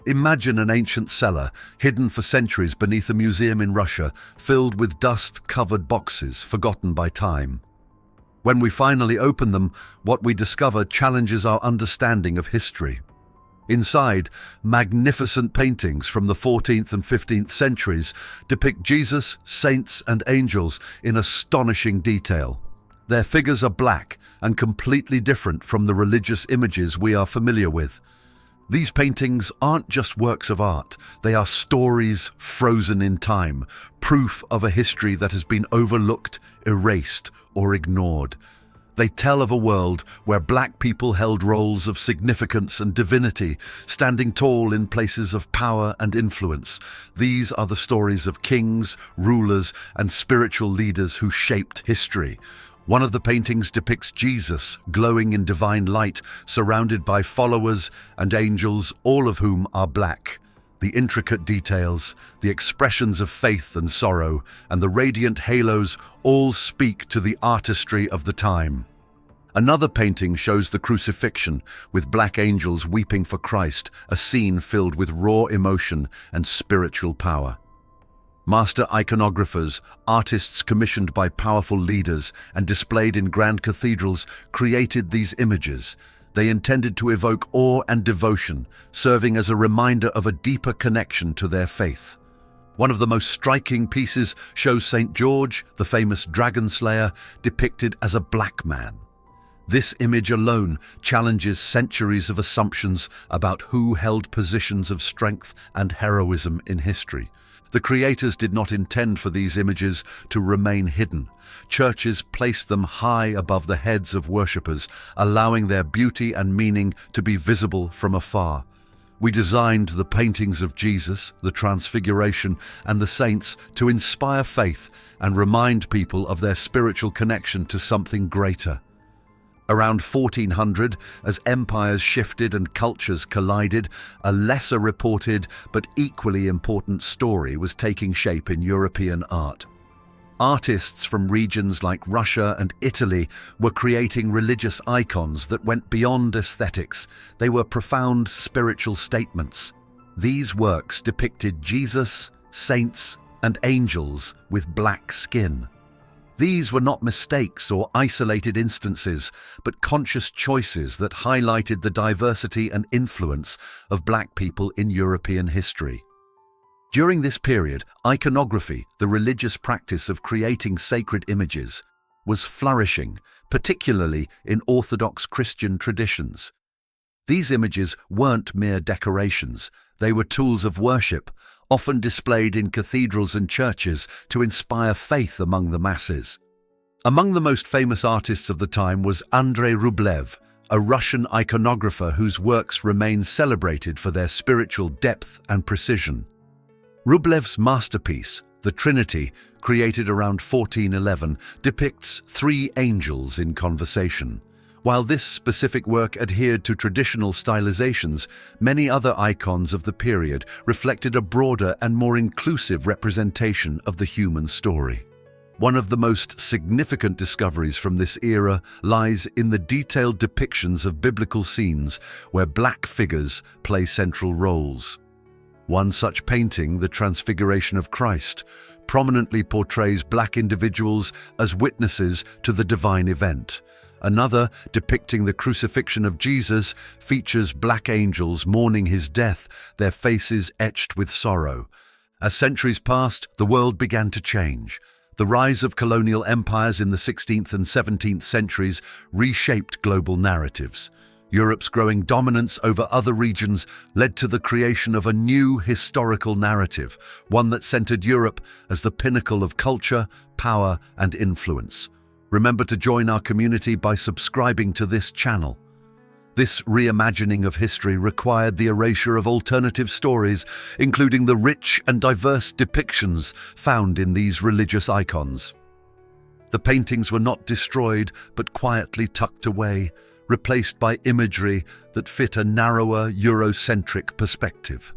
Imagine an ancient cellar, hidden for centuries beneath a museum in Russia, filled with dust-covered boxes forgotten by time. When we finally open them, what we discover challenges our understanding of history. Inside, magnificent paintings from the 14th and 15th centuries depict Jesus, saints, and angels in astonishing detail. Their figures are black and completely different from the religious images we are familiar with. These paintings aren't just works of art, they are stories frozen in time, proof of a history that has been overlooked, erased, or ignored. They tell of a world where black people held roles of significance and divinity, standing tall in places of power and influence. These are the stories of kings, rulers, and spiritual leaders who shaped history. One of the paintings depicts Jesus, glowing in divine light, surrounded by followers and angels, all of whom are black. The intricate details, the expressions of faith and sorrow, and the radiant halos all speak to the artistry of the time. Another painting shows the crucifixion, with black angels weeping for Christ, a scene filled with raw emotion and spiritual power. Master iconographers, artists commissioned by powerful leaders and displayed in grand cathedrals, created these images. They intended to evoke awe and devotion, serving as a reminder of a deeper connection to their faith. One of the most striking pieces shows St. George, the famous dragon slayer, depicted as a black man. This image alone challenges centuries of assumptions about who held positions of strength and heroism in history. The creators did not intend for these images to remain hidden. Churches placed them high above the heads of worshippers, allowing their beauty and meaning to be visible from afar. We designed the paintings of Jesus, the Transfiguration, and the saints to inspire faith and remind people of their spiritual connection to something greater. Around 1400, as empires shifted and cultures collided, a lesser reported but equally important story was taking shape in European art. Artists from regions like Russia and Italy were creating religious icons that went beyond aesthetics. They were profound spiritual statements. These works depicted Jesus, saints, and angels with black skin. These were not mistakes or isolated instances, but conscious choices that highlighted the diversity and influence of black people in European history. During this period, iconography, the religious practice of creating sacred images, was flourishing, particularly in Orthodox Christian traditions. These images weren't mere decorations, they were tools of worship, often displayed in cathedrals and churches to inspire faith among the masses. Among the most famous artists of the time was Andrei Rublev, a Russian iconographer whose works remain celebrated for their spiritual depth and precision. Rublev's masterpiece, the Trinity, created around 1411, depicts three angels in conversation. While this specific work adhered to traditional stylizations, many other icons of the period reflected a broader and more inclusive representation of the human story. One of the most significant discoveries from this era lies in the detailed depictions of biblical scenes where black figures play central roles. One such painting, the Transfiguration of Christ, prominently portrays black individuals as witnesses to the divine event. Another, depicting the crucifixion of Jesus, features black angels mourning his death, their faces etched with sorrow. As centuries passed, the world began to change. The rise of colonial empires in the 16th and 17th centuries reshaped global narratives. Europe's growing dominance over other regions led to the creation of a new historical narrative, one that centered Europe as the pinnacle of culture, power, and influence. Remember to join our community by subscribing to this channel. This reimagining of history required the erasure of alternative stories, including the rich and diverse depictions found in these religious icons. The paintings were not destroyed, but quietly tucked away, replaced by imagery that fit a narrower Eurocentric perspective.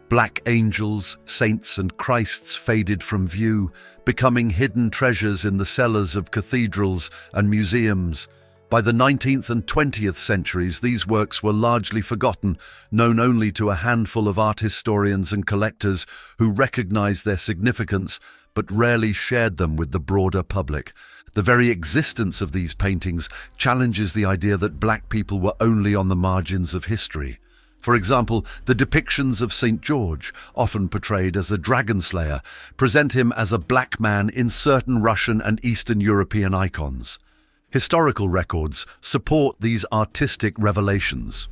Black angels, saints, and Christs faded from view, becoming hidden treasures in the cellars of cathedrals and museums. By the 19th and 20th centuries, these works were largely forgotten, known only to a handful of art historians and collectors who recognized their significance but rarely shared them with the broader public. The very existence of these paintings challenges the idea that black people were only on the margins of history. For example, the depictions of St. George, often portrayed as a dragon slayer, present him as a black man in certain Russian and Eastern European icons. Historical records support these artistic revelations.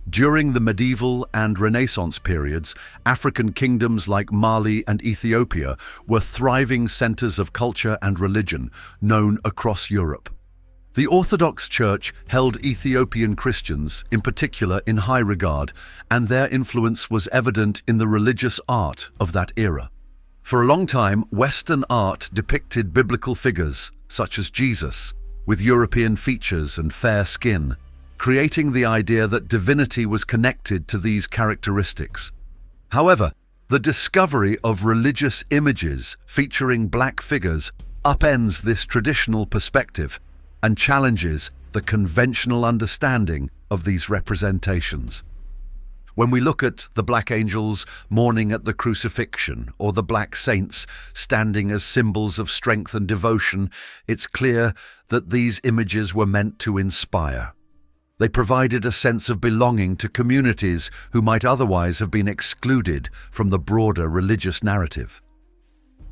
During the medieval and Renaissance periods, African kingdoms like Mali and Ethiopia were thriving centers of culture and religion, known across Europe. The Orthodox Church held Ethiopian Christians, in particular, in high regard, and their influence was evident in the religious art of that era. For a long time, Western art depicted biblical figures, such as Jesus, with European features and fair skin, creating the idea that divinity was connected to these characteristics. However, the discovery of religious images featuring black figures upends this traditional perspective and challenges the conventional understanding of these representations. When we look at the black angels mourning at the crucifixion or the black saints standing as symbols of strength and devotion, it's clear that these images were meant to inspire. They provided a sense of belonging to communities who might otherwise have been excluded from the broader religious narrative.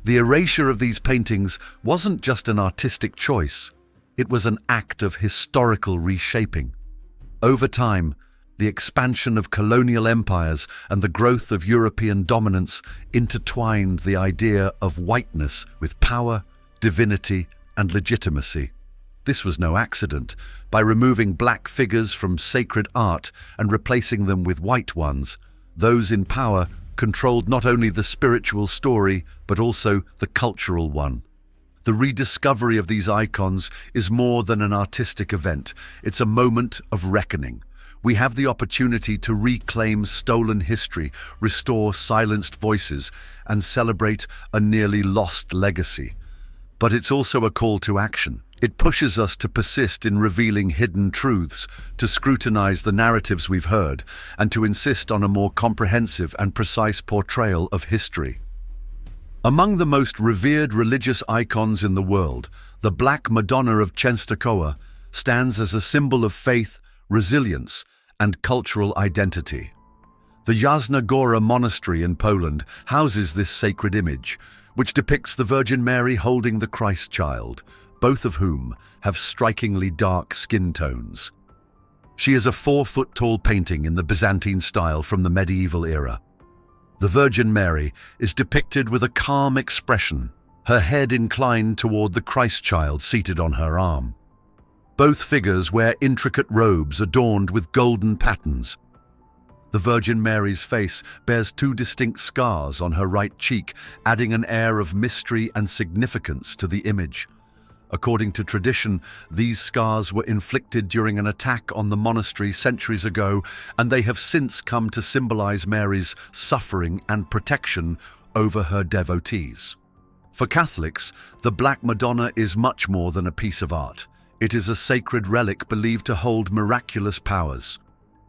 The erasure of these paintings wasn't just an artistic choice, it was an act of historical reshaping. Over time, the expansion of colonial empires and the growth of European dominance intertwined the idea of whiteness with power, divinity, and legitimacy. This was no accident. By removing black figures from sacred art and replacing them with white ones, those in power controlled not only the spiritual story, but also the cultural one. The rediscovery of these icons is more than an artistic event. It's a moment of reckoning. We have the opportunity to reclaim stolen history, restore silenced voices, and celebrate a nearly lost legacy. But it's also a call to action. It pushes us to persist in revealing hidden truths, to scrutinize the narratives we've heard, and to insist on a more comprehensive and precise portrayal of history. Among the most revered religious icons in the world, the Black Madonna of Częstochowa stands as a symbol of faith, resilience, and cultural identity. The Jasna Góra Monastery in Poland houses this sacred image, which depicts the Virgin Mary holding the Christ child, both of whom have strikingly dark skin tones. She is a 4-foot-tall painting in the Byzantine style from the medieval era. The Virgin Mary is depicted with a calm expression, her head inclined toward the Christ child seated on her arm. Both figures wear intricate robes adorned with golden patterns. The Virgin Mary's face bears 2 distinct scars on her right cheek, adding an air of mystery and significance to the image. According to tradition, these scars were inflicted during an attack on the monastery centuries ago, and they have since come to symbolize Mary's suffering and protection over her devotees. For Catholics, the Black Madonna is much more than a piece of art. It is a sacred relic believed to hold miraculous powers.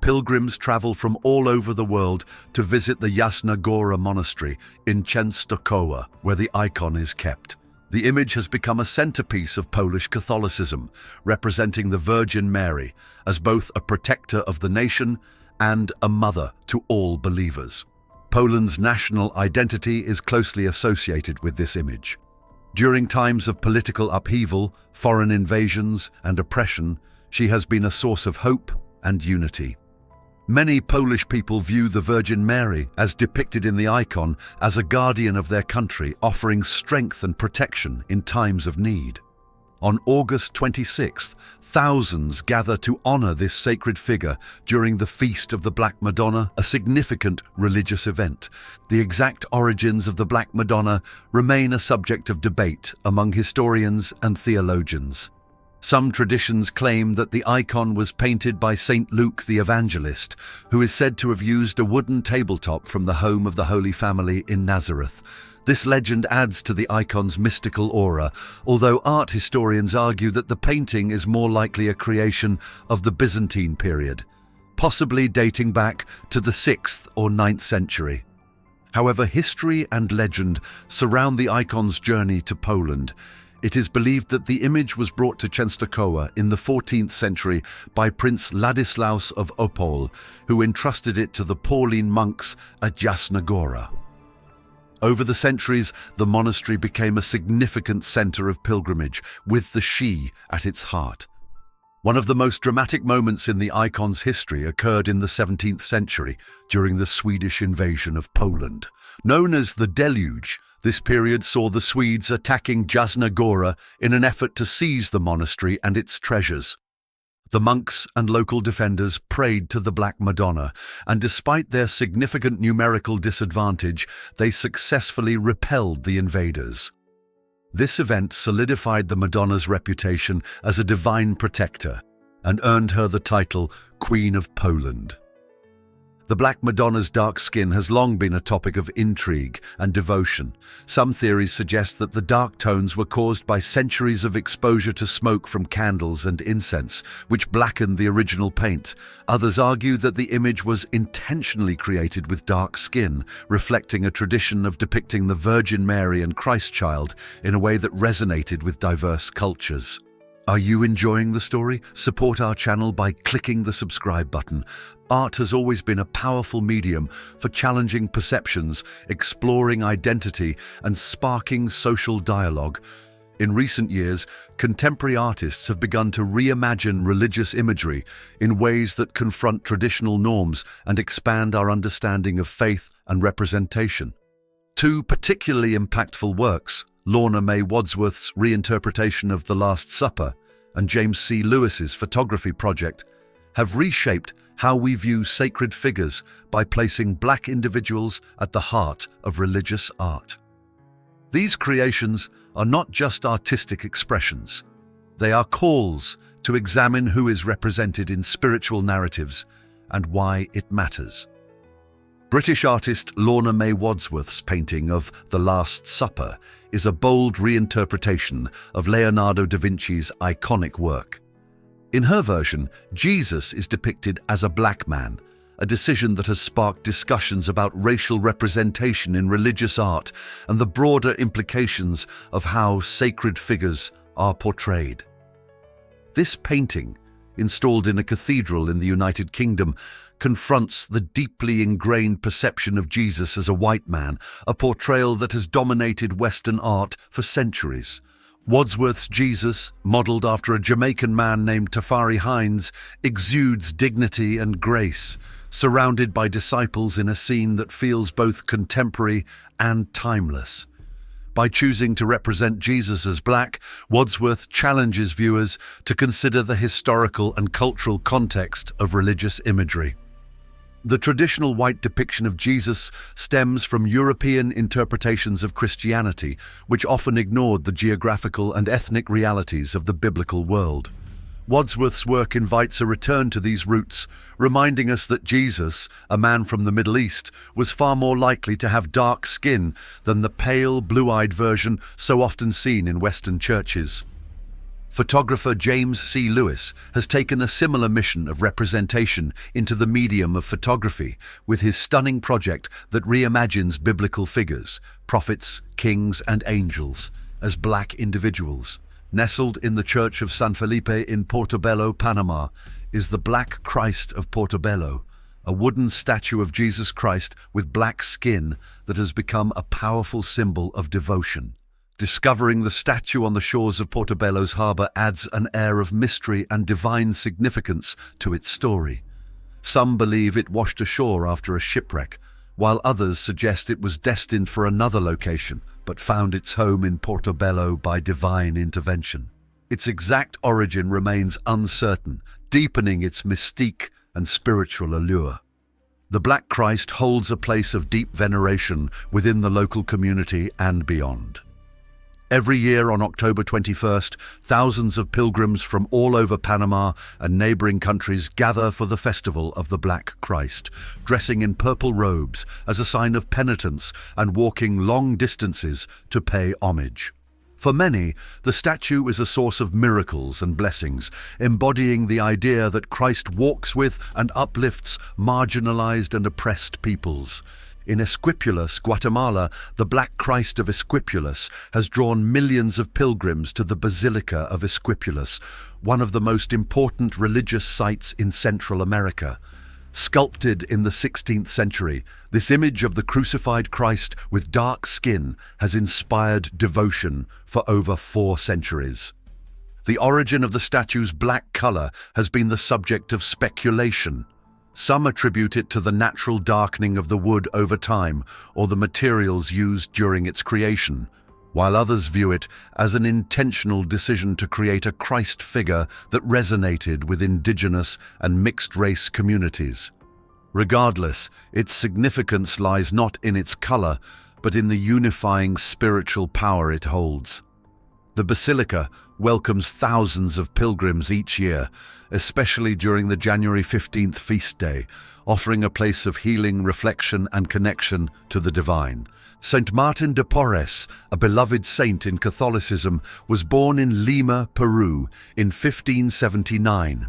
Pilgrims travel from all over the world to visit the Jasna Góra Monastery in Częstochowa, where the icon is kept. The image has become a centerpiece of Polish Catholicism, representing the Virgin Mary as both a protector of the nation and a mother to all believers. Poland's national identity is closely associated with this image. During times of political upheaval, foreign invasions, and oppression, she has been a source of hope and unity. Many Polish people view the Virgin Mary, as depicted in the icon, as a guardian of their country, offering strength and protection in times of need. On August 26th, thousands gather to honor this sacred figure during the Feast of the Black Madonna, a significant religious event. The exact origins of the Black Madonna remain a subject of debate among historians and theologians. Some traditions claim that the icon was painted by Saint Luke the Evangelist, who is said to have used a wooden tabletop from the home of the Holy Family in Nazareth. This legend adds to the icon's mystical aura, although art historians argue that the painting is more likely a creation of the Byzantine period, possibly dating back to the 6th or 9th century. However, history and legend surround the icon's journey to Poland. It is believed that the image was brought to Częstochowa in the 14th century by Prince Ladislaus of Opole, who entrusted it to the Pauline monks at Jasna Góra. Over the centuries, the monastery became a significant center of pilgrimage, with the She at its heart. One of the most dramatic moments in the icon's history occurred in the 17th century, during the Swedish invasion of Poland. Known as the Deluge, this period saw the Swedes attacking Jasna Góra in an effort to seize the monastery and its treasures. The monks and local defenders prayed to the Black Madonna, and despite their significant numerical disadvantage, they successfully repelled the invaders. This event solidified the Madonna's reputation as a divine protector and earned her the title Queen of Poland. The Black Madonna's dark skin has long been a topic of intrigue and devotion. Some theories suggest that the dark tones were caused by centuries of exposure to smoke from candles and incense, which blackened the original paint. Others argue that the image was intentionally created with dark skin, reflecting a tradition of depicting the Virgin Mary and Christ child in a way that resonated with diverse cultures. Are you enjoying the story? Support our channel by clicking the subscribe button. Art has always been a powerful medium for challenging perceptions, exploring identity, and sparking social dialogue. In recent years, contemporary artists have begun to reimagine religious imagery in ways that confront traditional norms and expand our understanding of faith and representation. Two particularly impactful works, Lorna May Wadsworth's reinterpretation of The Last Supper and James C. Lewis's photography project, have reshaped how we view sacred figures by placing Black individuals at the heart of religious art. These creations are not just artistic expressions. They are calls to examine who is represented in spiritual narratives and why it matters. British artist Lorna May Wadsworth's painting of The Last Supper is a bold reinterpretation of Leonardo da Vinci's iconic work. In her version, Jesus is depicted as a black man, a decision that has sparked discussions about racial representation in religious art and the broader implications of how sacred figures are portrayed. This painting, installed in a cathedral in the United Kingdom, confronts the deeply ingrained perception of Jesus as a white man, a portrayal that has dominated Western art for centuries. Wadsworth's Jesus, modelled after a Jamaican man named Tafari Hines, exudes dignity and grace, surrounded by disciples in a scene that feels both contemporary and timeless. By choosing to represent Jesus as black, Wadsworth challenges viewers to consider the historical and cultural context of religious imagery. The traditional white depiction of Jesus stems from European interpretations of Christianity, which often ignored the geographical and ethnic realities of the biblical world. Wadsworth's work invites a return to these roots, reminding us that Jesus, a man from the Middle East, was far more likely to have dark skin than the pale, blue-eyed version so often seen in Western churches. Photographer James C. Lewis has taken a similar mission of representation into the medium of photography with his stunning project that reimagines biblical figures, prophets, kings, and angels, as black individuals. Nestled in the Church of San Felipe in Portobello, Panama, is the Black Christ of Portobello, a wooden statue of Jesus Christ with black skin that has become a powerful symbol of devotion. Discovering the statue on the shores of Portobello's harbour adds an air of mystery and divine significance to its story. Some believe it washed ashore after a shipwreck, while others suggest it was destined for another location, but found its home in Portobello by divine intervention. Its exact origin remains uncertain, deepening its mystique and spiritual allure. The Black Christ holds a place of deep veneration within the local community and beyond. Every year on October 21st, thousands of pilgrims from all over Panama and neighboring countries gather for the festival of the Black Christ, dressing in purple robes as a sign of penitence and walking long distances to pay homage. For many, the statue is a source of miracles and blessings, embodying the idea that Christ walks with and uplifts marginalized and oppressed peoples. In Esquipulas, Guatemala, the Black Christ of Esquipulas has drawn millions of pilgrims to the Basilica of Esquipulas, one of the most important religious sites in Central America. Sculpted in the 16th century, this image of the crucified Christ with dark skin has inspired devotion for over 4 centuries. The origin of the statue's black color has been the subject of speculation. Some attribute it to the natural darkening of the wood over time or the materials used during its creation, while others view it as an intentional decision to create a Christ figure that resonated with indigenous and mixed-race communities. Regardless, its significance lies not in its color, but in the unifying spiritual power it holds. The Basilica welcomes thousands of pilgrims each year, especially during the January 15th feast day, offering a place of healing, reflection, and connection to the divine. Saint Martin de Porres, a beloved saint in Catholicism, was born in Lima, Peru, in 1579.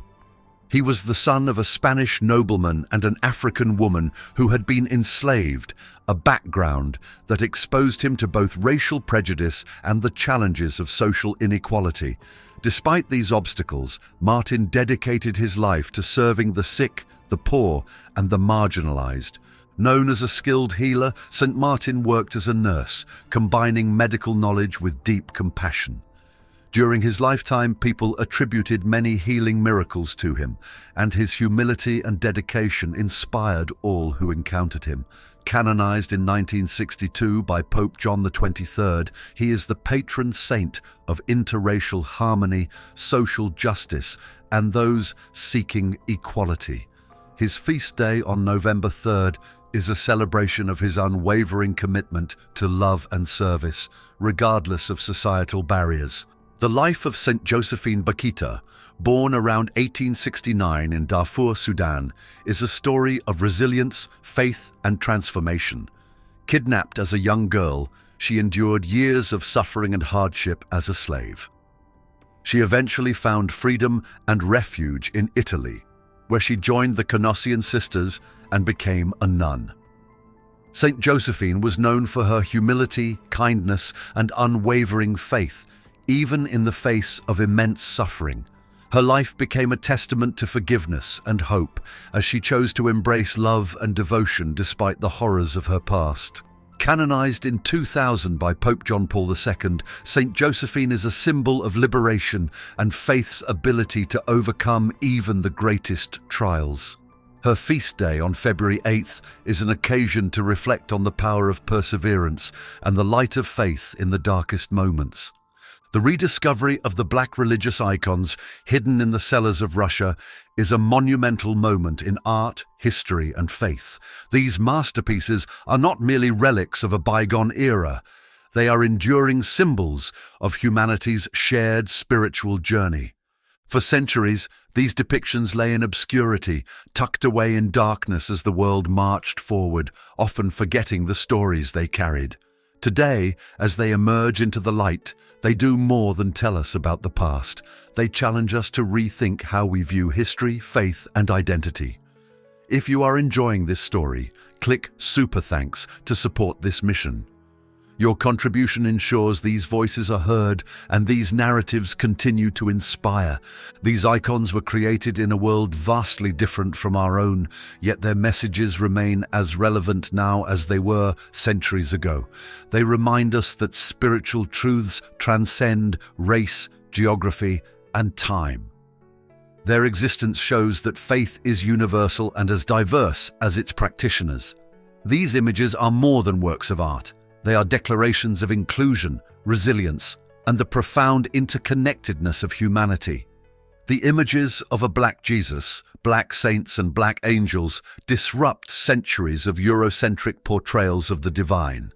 He was the son of a Spanish nobleman and an African woman who had been enslaved, a background that exposed him to both racial prejudice and the challenges of social inequality. Despite these obstacles, Martin dedicated his life to serving the sick, the poor, and the marginalized. Known as a skilled healer, St. Martin worked as a nurse, combining medical knowledge with deep compassion. During his lifetime, people attributed many healing miracles to him, and his humility and dedication inspired all who encountered him. Canonized in 1962 by Pope John XXIII, he is the patron saint of interracial harmony, social justice, and those seeking equality. His feast day on November 3rd is a celebration of his unwavering commitment to love and service, regardless of societal barriers. The life of St. Josephine Bakita, born around 1869 in Darfur, Sudan, is a story of resilience, faith, and transformation. Kidnapped as a young girl, she endured years of suffering and hardship as a slave. She eventually found freedom and refuge in Italy, where she joined the Canossian sisters and became a nun. St. Josephine was known for her humility, kindness, and unwavering faith, even in the face of immense suffering. Her life became a testament to forgiveness and hope as she chose to embrace love and devotion despite the horrors of her past. Canonized in 2000 by Pope John Paul II, St. Josephine is a symbol of liberation and faith's ability to overcome even the greatest trials. Her feast day on February 8th is an occasion to reflect on the power of perseverance and the light of faith in the darkest moments. The rediscovery of the Black religious icons hidden in the cellars of Russia is a monumental moment in art, history, and faith. These masterpieces are not merely relics of a bygone era. They are enduring symbols of humanity's shared spiritual journey. For centuries, these depictions lay in obscurity, tucked away in darkness as the world marched forward, often forgetting the stories they carried. Today, as they emerge into the light, they do more than tell us about the past. They challenge us to rethink how we view history, faith, and identity. If you are enjoying this story, click Super Thanks to support this mission. Your contribution ensures these voices are heard and these narratives continue to inspire. These icons were created in a world vastly different from our own, yet their messages remain as relevant now as they were centuries ago. They remind us that spiritual truths transcend race, geography, and time. Their existence shows that faith is universal and as diverse as its practitioners. These images are more than works of art. They are declarations of inclusion, resilience, and the profound interconnectedness of humanity. The images of a Black Jesus, Black saints, and Black angels disrupt centuries of Eurocentric portrayals of the divine.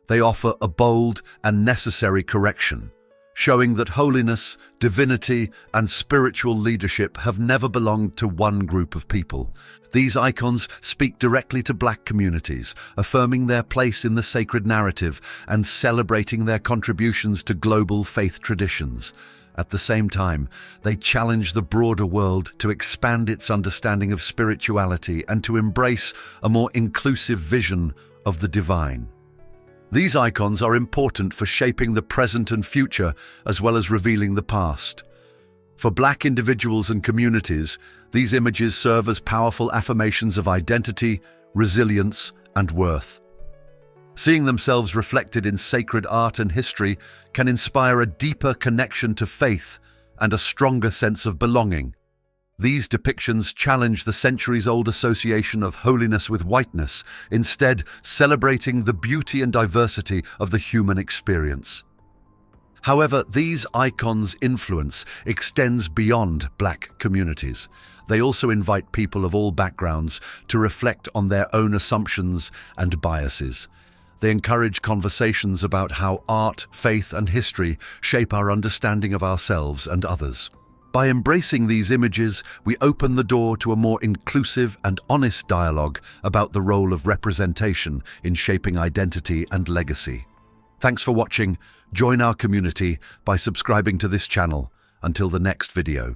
They offer a bold and necessary correction, showing that holiness, divinity, and spiritual leadership have never belonged to one group of people. These icons speak directly to Black communities, affirming their place in the sacred narrative and celebrating their contributions to global faith traditions. At the same time, they challenge the broader world to expand its understanding of spirituality and to embrace a more inclusive vision of the divine. These icons are important for shaping the present and future, as well as revealing the past. For Black individuals and communities, these images serve as powerful affirmations of identity, resilience, and worth. Seeing themselves reflected in sacred art and history can inspire a deeper connection to faith and a stronger sense of belonging. These depictions challenge the centuries-old association of holiness with whiteness, instead celebrating the beauty and diversity of the human experience. However, these icons' influence extends beyond Black communities. They also invite people of all backgrounds to reflect on their own assumptions and biases. They encourage conversations about how art, faith, and history shape our understanding of ourselves and others. By embracing these images, we open the door to a more inclusive and honest dialogue about the role of representation in shaping identity and legacy. Thanks for watching. Join our community by subscribing to this channel. Until the next video.